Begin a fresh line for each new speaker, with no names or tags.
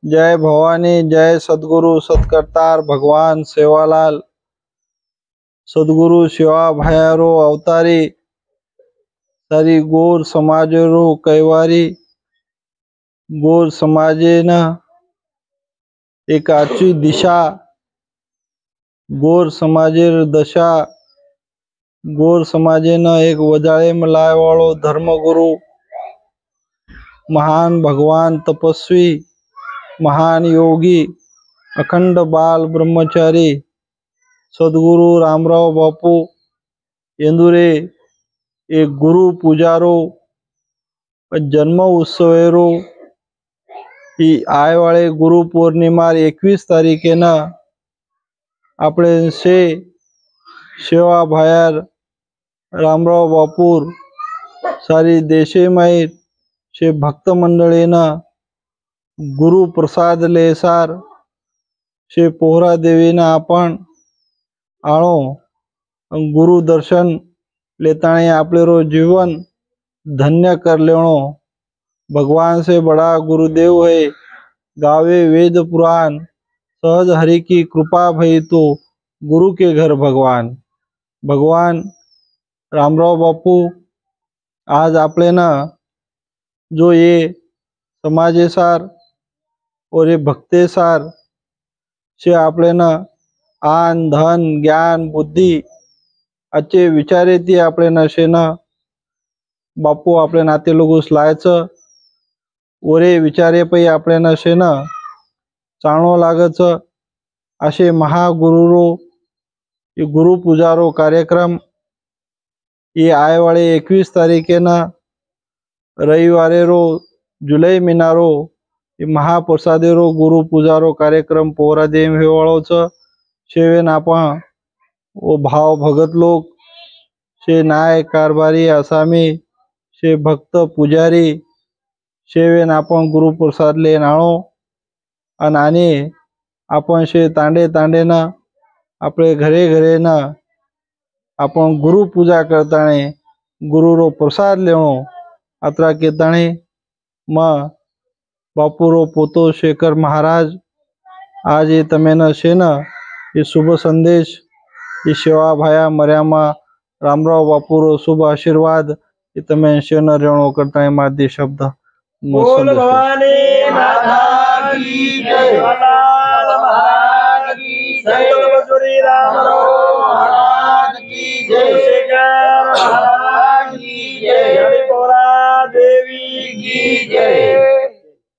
जय भवानी, जय सद्गुरु सत्कर्तार भगवान सेवालाल। सद्गुरु सेवा भायारो अवतारी, सारी गोर समाजरो कैवारी। गोर समाजेन एक आची दिशा, गोर समाजेर दशा, गोर समाजेन एक वजाळे मलायवाळो धर्मगुरु, महान भगवान तपस्वी, महान योगी, अखंड बाल ब्रह्मचारी सद्गुरु रामराव बापू येंदुरे एक गुरु पुजारो जन्म उत्सवेरो ही आयवाळे गुरु पौर्णिमा 21 तारीखेना આપણે सेवा भायर रामराव बापूर सारी देशे माहीर शे भक्त मंडळीना गुरु प्रसाद लेसार शे पोहरा देवीना आपण आळो गुरु दर्शन लेताणे आपले रो जीवन धन्य कर लेणो। भगवान से बड़ा गुरुदेव है, गावे वेद पुराण, सहज हरि की कृपा भई तो गुरु के घर भगवान। भगवान रामराव बापू आज आपले ना जो ये समाजेसार और ये भक्तेसार से आपले ना आन धन ज्ञान बुद्धि अच्छे विचारे ती आपले नशे ना बापू आपले नाते लोगोस लायचं ओरे विचारे पै आपले नशे ना चाणो लागच असे महागुरुरो ये गुरु पूजारो कार्यक्रम ये आयवाळे 21 तारीखेना रविवारे रो जुलै महिनारो ये महाप्रसादेरो गुरु पूजारो कार्यक्रम पोहरा देव हेवाळो छ। शेवेन आपण वो भाव भगत लोग शे नाय कारभारी आसामी शे भक्त पुजारी शेवेन आपण गुरु प्रसाद लेन आणो आणि आपण शे तांडे तांडे ना आपले घरे घरे ना आपण गुरु पूजा करताणे गुरुरो प्रसाद लेणो अत्रा केताणे म बापूरो पोतो शेखर महाराज आज ये तमे न शे न ये शुभ संदेश ये सेवा भाया मर्यामा रामराव बापूरो शुभ आशीर्वाद ये तमे शे न रेणो करताणे मादे शब्द
बोल भवानी माता की जय, लाल महाराज की जय, बसुरी रामराव महाराज की जय, शेखर महाराज की जय, पोहरा देवी की जय।